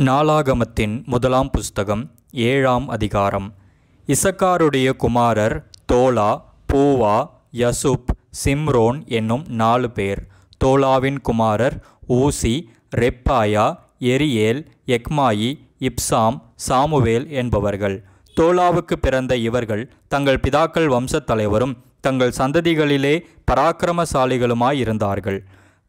நாளாகமத்தின் முதலாம் புஸ்தகம் 7ஆம் அதிகாரம். இசக்காருடைய குமாரர் தோலா, பூவா, யசுப், சிம்ரோன் என்னும் 4 பேர். தோலாவின் குமாரர் ஊசி, ரெப்பாயா, எரியேல், எக்மாயி, இப்சாம், சாமுவேல் என்பவர்கள். தோலாவுக்கு பிறந்த இவர்கள் தங்கள் பிதாக்கள் வம்சத் தலைவரும் தங்கள் சந்ததிகளிலே பராக்கிரமசாலிகளுமாயிருந்தார்கள்.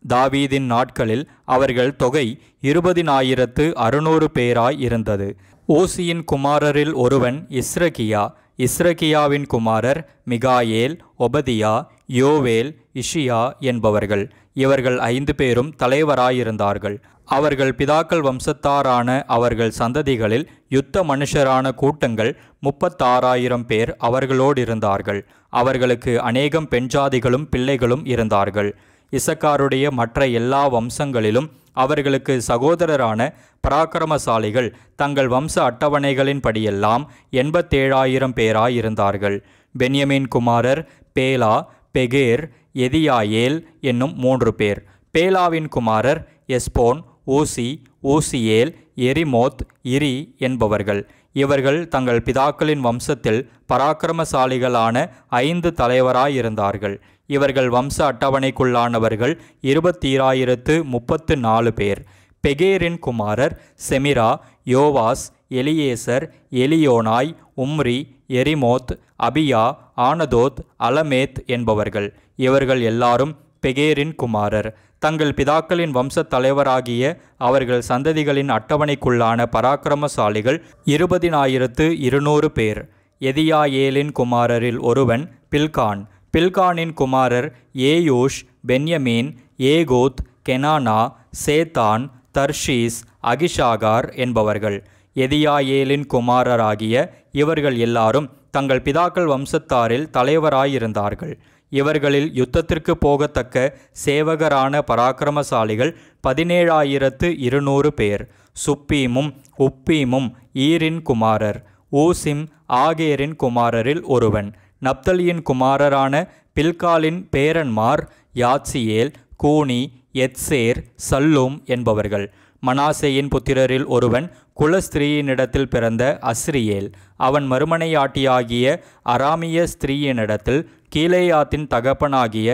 தாவீதின் நாட்களில் அவர்கள் தொகை 20,600 பேராய் இருந்தது. ஓசியின் குமாரரில் ஒருவன் இஸ்ரகியா. இஸ்ரகியாவின் குமாரர் மிகாயேல், ஒபதியா, யோவேல், இஷியா என்பவர்கள். இவர்கள் 5 பேரும் தலைவராயிருந்தார்கள். அவர்கள் பிதாக்கள் வம்சத்தாரான அவர்கள் சந்ததிகளில் யுத்த மனுஷரான கூட்டங்கள் 36,000 பேர் அவர்களோடிருந்தார்கள். அவர்களுக்கு அநேகம் பெண்ஜாதிகளும் பிள்ளைகளும் இருந்தார்கள். இசக்காருடைய மற்ற எல்லா வம்சங்களிலும் அவர்களுக்கு சகோதரரான பராக்கிரமசாலிகள் தங்கள் வம்ச அட்டவணைகளின் படியெல்லாம் 87,000 பேராயிருந்தார்கள். பென்யமீன் குமாரர் பேலா, பெகேர், எதியாயேல் என்னும் 3 பேர். பேலாவின் குமாரர் எஸ்போன், ஊசி, ஊசியேல், எரிமோத், இரி என்பவர்கள். இவர்கள் தங்கள் பிதாக்களின் வம்சத்தில் பராக்கிரமசாலிகளான 5 தலைவராயிருந்தார்கள். இவர்கள் வம்ச அட்டவணைக்குள்ளானவர்கள் 20,034 பேர். பெகேரின் குமாரர் செமிரா, யோவாஸ், எலியேசர், எலியோனாய், உம்ரி, எரிமோத், அபியா, ஆனதோத், அலமேத் என்பவர்கள். இவர்கள் எல்லாரும் பெகேரின் குமாரர். தங்கள் பிதாக்களின் வம்சத் தலைவராகிய அவர்கள் சந்ததிகளின் அட்டவணைக்குள்ளான பராக்கிரமசாலிகள் 20,200 பேர். எதியாயேலின் குமாரரில் ஒருவன் பில்கான். பில்கானின் குமாரர் ஏயூஷ், பென்யமீன், ஏகூத், கெனானா, சேத்தான், தர்ஷீஸ், அகிஷாகார் என்பவர்கள். எதியாயேலின் குமாரராகிய இவர்கள் எல்லாரும் தங்கள் பிதாக்கள் வம்சத்தாரில் தலைவராயிருந்தார்கள். இவர்களில் யுத்தத்திற்கு போகத்தக்க சேவகரான பராக்கிரமசாலிகள் 17,200 பேர். சுப்பீமும் உப்பீமும் ஈரின் குமாரர். ஊசிம் ஆகேரின் குமாரரில் ஒருவன். நப்தலியின் குமாரரான பில்காலின் பேரன்மார் யாத்சியேல், கூனி, எத்சேர், சல்லூம் என்பவர்கள். மனாசேயின் புத்திரரில் ஒருவன் குலஸ்திரீயினிடத்தில் பிறந்த அஸ்ரியேல். அவன் மறுமனையாட்டியாகிய அராமிய ஸ்திரீயினிடத்தில் கீலேயாத்தின் தகப்பனாகிய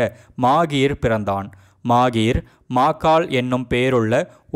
மாகீர் பிறந்தான். மாகீர் மாக்காள் என்னும் பேருள்ள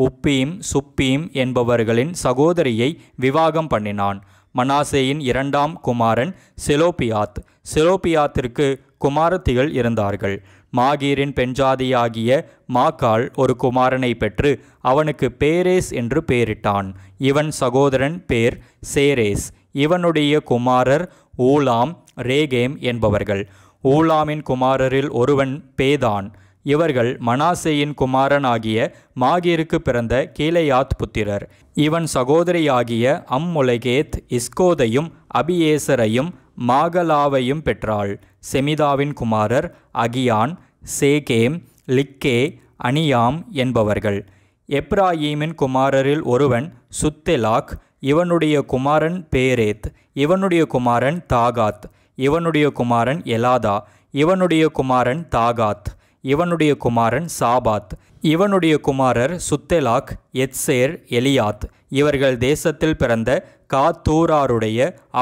உப்பீம், சுப்பீம் என்பவர்களின் சகோதரியை விவாகம் பண்ணினான். மனாசேயின் 2ஆம் குமாரன் செலோப்பியாத். செலோப்பியாத்திற்கு குமாரத்திகள் இருந்தார்கள். மாகீரின் பெண்ஜாதியாகிய மாக்காள் ஒரு குமாரனை பெற்று அவனுக்கு பேரேஸ் என்று பெயரிட்டான். இவன் சகோதரன் பேர் சேரேஸ். இவனுடைய குமாரர் ஊலாம், ரேகேம் என்பவர்கள். ஊலாமின் குமாரரில் ஒருவன் பேதான். இவர்கள் மனாசேயின் குமாரனாகிய மாகீருக்கு பிறந்த கீலேயாத் புத்திரர். இவன் சகோதரியாகிய அம்முலகேத் இஸ்கோதையும் அபியேசரையும் மாகலாவையும் பெற்றாள். செமிதாவின் குமாரர் அகியான், சேகேம், லிக்கே, அனியாம் என்பவர்கள். எப்ராயீமின் குமாரரில் ஒருவன் சுத்தெலாக். இவனுடைய குமாரன் பேரேத். இவனுடைய குமாரன் தாகாத். இவனுடைய குமாரன் எலாதா. இவனுடைய குமாரன் தாகாத். இவனுடைய குமாரன் சாபாத். இவனுடைய குமாரர் சுத்தெலாக், எத்சேர், எலியாத். இவர்கள் தேசத்தில் பிறந்த காத்தூராருடைய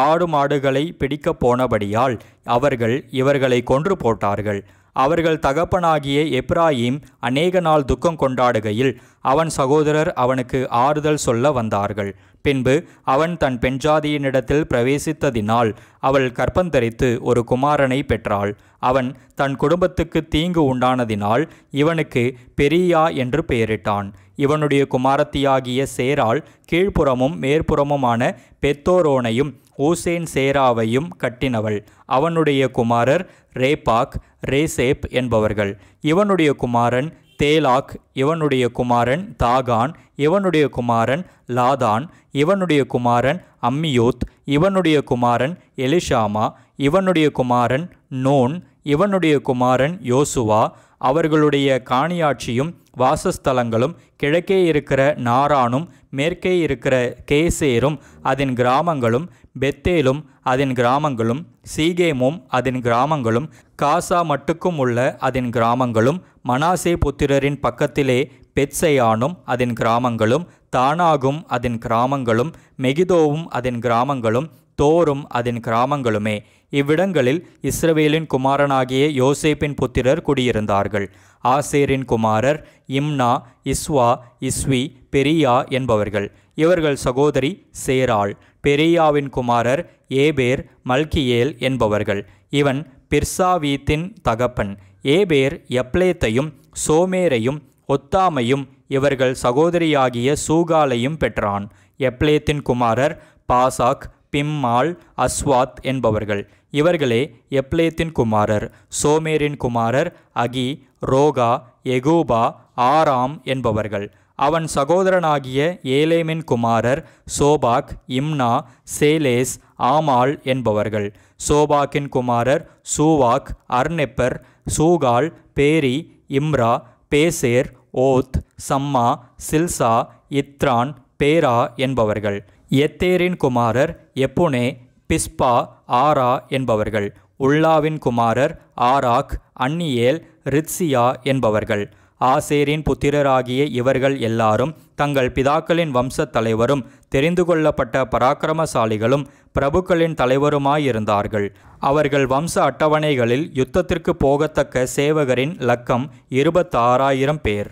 ஆடு மாடுகளை பிடிக்கப் போனபடியால் அவர்கள் இவர்களை கொன்று போட்டார்கள். அவர்கள் தகப்பனாகிய எப்ராயீம் அநேக நாள் துக்கம் கொண்டாடுகையில் அவன் சகோதரர் அவனுக்கு ஆறுதல் சொல்ல வந்தார்கள். பின்பு அவன் தன் பெண்ஜாதியினிடத்தில் பிரவேசித்ததினால் அவள் கர்ப்பந்தரித்து ஒரு குமாரனை பெற்றாள். அவன் தன் குடும்பத்துக்கு தீங்கு உண்டானதினால் இவனுக்கு பெரியா என்று பெயரிட்டான். இவனுடைய குமாரத்தியாகிய சேராள் கீழ்ப்புறமும் மேற்புறமுமான பெத்தோரோனையும் ஊசேன் சேராவையும் கட்டினவள். அவனுடைய குமாரர் ரேபாக், ரேசேப் என்பவர்கள். இவனுடைய குமாரன் தேலாக். இவனுடைய குமாரன் தாகான். இவனுடைய குமாரன் லாதான். இவனுடைய குமாரன் அம்மியூத். இவனுடைய குமாரன் எலிஷாமா. இவனுடைய குமாரன் நூன். இவனுடைய குமாரன் யோசுவா. அவர்களுடைய காணியாட்சியும் வாசஸ்தலங்களும் கிழக்கே இருக்கிற நாரானும் மேற்கே இருக்கிற கேசேரும் அதன் கிராமங்களும், பெத்தேலும் அதன் கிராமங்களும், சீகேமும் அதன் கிராமங்களும், காசா மட்டுக்கும் உள்ள அதன் கிராமங்களும், மனாசே புத்திரரின் பக்கத்திலே பெத்செயானும் அதன் கிராமங்களும், தானாகும் அதன் கிராமங்களும், மெகிதோவும் அதன் கிராமங்களும், தோரும் அதன் கிராமங்களுமே. இவ்விடங்களில் இஸ்ரவேலின் குமாரனாகிய யோசேப்பின் புத்திரர் குடியிருந்தார்கள். ஆசேரின் குமாரர் இம்னா, இஸ்வா, இஸ்வி, பெரியா என்பவர்கள். இவர்கள் சகோதரி சேராள். பெரியாவின் குமாரர் ஏபேர், மல்கியேல் என்பவர்கள். இவன் பிர்சாவீத்தின் தகப்பன். ஏபேர் எப்லேத்தையும் சோமேரையும் ஒத்தாமையும் இவர்கள் சகோதரியாகிய சூகாலையும் பெற்றான். எப்லேத்தின் குமாரர் பாசாக், பிம்மாள், அஸ்வாத் என்பவர்கள். இவர்களே எப்லேத்தின் குமாரர். சோமேரின் குமாரர் அகி, ரோகா, எகூபா, ஆராம் என்பவர்கள். அவன் சகோதரனாகிய ஏலேமின் குமாரர் சோபாக், இம்னா, சேலேஸ், ஆமாள் என்பவர்கள். சோபாக்கின் குமாரர் சூவாக், அர்னெப்பர், சூகால், பேரி, இம்ரா, பேசேர், ஓத், சம்மா, சில்சா, இத்ரான், பேரா என்பவர்கள். எத்தேரின் குமாரர் எப்புனே, பிஸ்பா, ஆரா என்பவர்கள். உல்லாவின் குமாரர் ஆராக், அன்னியேல், ரித்சியா என்பவர்கள். ஆசேரின் புத்திரராகிய இவர்கள் எல்லாரும் தங்கள் பிதாக்களின் வம்சத் தலைவரும் தெரிந்து கொள்ளப்பட்ட பராக்கிரமசாலிகளும் பிரபுக்களின் தலைவருமாயிருந்தார்கள். அவர்கள் வம்ச அட்டவணைகளில் யுத்தத்திற்கு போகத்தக்க சேவகரின் லக்கம் 26,000 பேர்.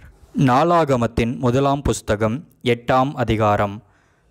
நாளாகமத்தின் முதலாம் புஸ்தகம் 8ஆம் அதிகாரம்.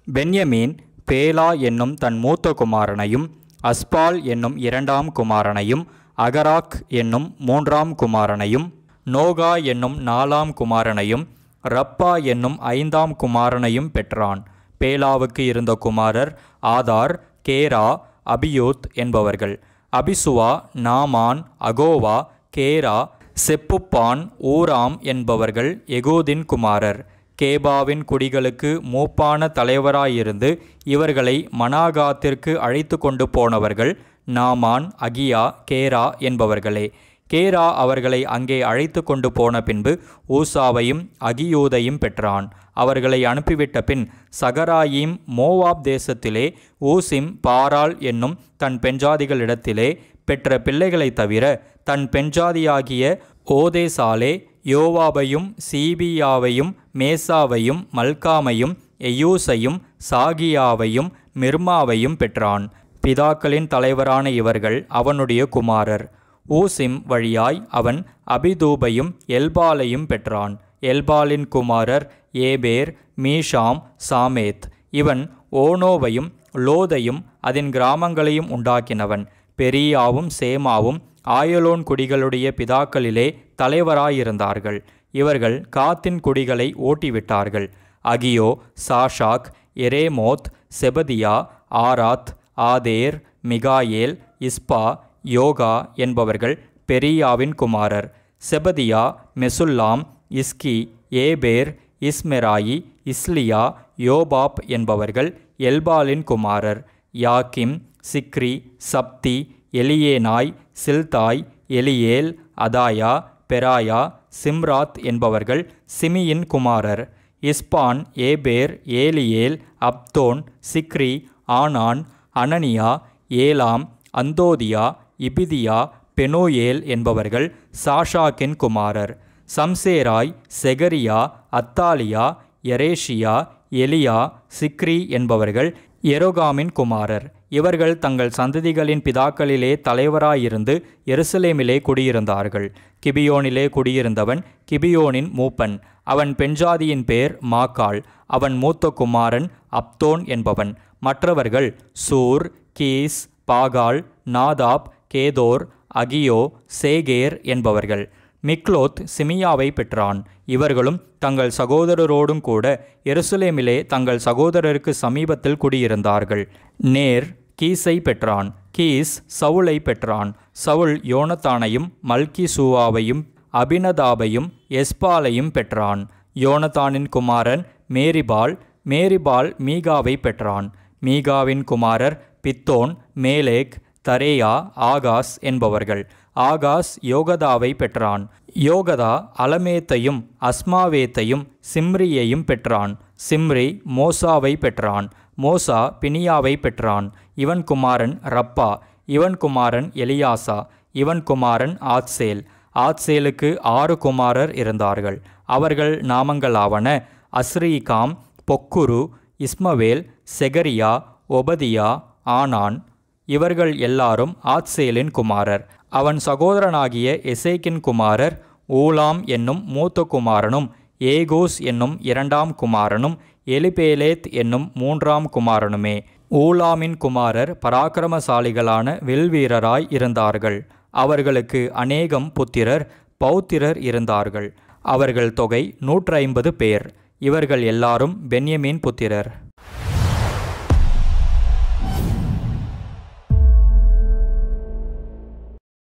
பென்யமீன் பேலா என்னும் தன் மூத்த குமாரனையும், அஸ்பால் என்னும் 2ஆம் குமாரனையும், அகராக் என்னும் 3ஆம் குமாரனையும், நோகா என்னும் 4ஆம் குமாரனையும், ரப்பா என்னும் 5ஆம் குமாரனையும் பெற்றான். பேலாவுக்கு இருந்த குமாரர் ஆதார், கேரா, அபியூத் என்பவர்கள். அபிசுவா, நாமான், அகோவா, கேரா, செப்புப்பான், ஊராம் என்பவர்கள் எகூதின் குமாரர். கேபாவின் குடிகளுக்கு மூப்பான தலைவராயிருந்து இவர்களை மனாகாத்திற்கு அழைத்து கொண்டு போனவர்கள் நாமான், அகியா, கேரா என்பவர்களே. கேரா அவர்களை அங்கே அழைத்து கொண்டு போன பின்பு ஊசாவையும் அகியூதையும் பெற்றான். அவர்களை அனுப்பிவிட்ட பின் சகராயீம் மோவாப் தேசத்திலே ஊசிம், பாராள் என்னும் தன் பெண்ஜாதிகளிடத்திலே பெற்ற பிள்ளைகளை தவிர தன் பெண்ஜாதியாகிய ஓதேசாலே யோவாபையும், சீபியாவையும், மேசாவையும், மல்காமையும், எயூசையும், சாகியாவையும், மிர்மாவையும் பெற்றான். பிதாக்களின் தலைவரான இவர்கள் அவனுடைய குமாரர். ஊசிம் வழியாய் அவன் அபிதூபையும் எல்பாலையும் பெற்றான். எல்பாலின் குமாரர் ஏபேர், மீஷாம், சாமேத். இவன் ஓனோவையும் லோதையும் அதன் கிராமங்களையும் உண்டாக்கினவன். பெரியாவும் சேமாவும் ஆயலோன் குடிகளுடைய பிதாக்களிலே தலைவராயிருந்தார்கள். இவர்கள் காத்தின் குடிகளை ஓட்டிவிட்டார்கள். அகியோ, சாஷாக், எரேமோத், செபதியா, ஆராத், ஆதேர், மிகாயேல், இஸ்பா, யோகா என்பவர்கள் பெரியாவின் குமாரர். செபதியா, மெசுல்லாம், இஸ்கி, ஏபேர், இஸ்மெராயி, இஸ்லியா, யோபாப் என்பவர்கள் எல்பாலின் குமாரர். யாக்கிம், Sikri, சப்தி, Elioenai, Zillethai, Eliel, அதாயா, பெராயா, Shimrath என்பவர்கள் சிமியின் குமாரர். இஸ்பான், ஏபேர், ஏலியேல், அப்தோன், சிக்ரி, ஆனான், அனனியா, ஏலாம், அந்தோதியா, இபிதியா, பெனோயேல் என்பவர்கள் சாஷாக்கின் குமாரர். சம்சேராய், செகரியா, அத்தாலியா, எரேஷியா, எலியா, சிக்ரி என்பவர்கள் எரோகாமின் குமாரர். இவர்கள் தங்கள் சந்ததிகளின் பிதாக்களிலே தலைவராயிருந்து எருசலேமிலே குடியிருந்தார்கள். கிபியோனிலே குடியிருந்தவன் கிபியோனின் மூப்பன். அவன் பெண்ஜாதியின் பேர் மாக்காள். அவன் மூத்த குமாரன் அப்தோன் என்பவன். மற்றவர்கள் சூர், கீஸ், பாகால், நாதாப், கேதோர், அகியோ, சேகேர் என்பவர்கள். மிக்லோத் சிமியாவை பெற்றான். இவர்களும் தங்கள் சகோதரரோடும் கூட எருசலேமிலே தங்கள் சகோதரருக்கு சமீபத்தில் குடியிருந்தார்கள். நேர் கீஸை பெற்றான். கீஸ் சவுலை பெற்றான். சவுல் யோனத்தானையும் மல்கிசூவாவையும் அபினதாபையும் எஸ்பாலையும் பெற்றான். யோனத்தானின் குமாரன் மேரிபால். மேரிபால் மீகாவை பெற்றான். மீகாவின் குமாரர் பித்தோன், மேலேக், தரேயா, ஆகாஸ் என்பவர்கள். ஆகாஸ் யோகதாவை பெற்றான். யோகதா அலமேத்தையும் அஸ்மாவேத்தையும் சிம்ரியையும் பெற்றான். சிம்ரி மோசாவை பெற்றான். மோசா பினியாவை பெற்றான். இவன் குமாரன் ரப்பா. இவன் குமாரன் எலியாசா. இவன் குமாரன் ஆத்சேல். ஆத்சேலுக்கு 6 குமாரர் இருந்தார்கள். அவர்கள் நாமங்களாவன: அஸ்ரீகாம், பொக்குரு, இஸ்மவேல், செகரியா, ஒபதியா, ஆனான். இவர்கள் எல்லாரும் ஆத்சேலின் குமாரர். அவன் சகோதரனாகிய எசேக்கின் குமாரர் ஊலாம் என்னும் மூத்த குமாரனும், ஏகூஸ் என்னும் இரண்டாம் குமாரனும், எலிபேலேத் என்னும் மூன்றாம் குமாரனுமே. ஊலாமின் குமாரர் பராக்கிரமசாலிகளான வில்வீரராய் இருந்தார்கள். அவர்களுக்கு அநேகம் புத்திரர், பௌத்திரர் இருந்தார்கள். அவர்கள் தொகை 150 பேர். இவர்கள் எல்லாரும் பென்யமீன் புத்திரர்.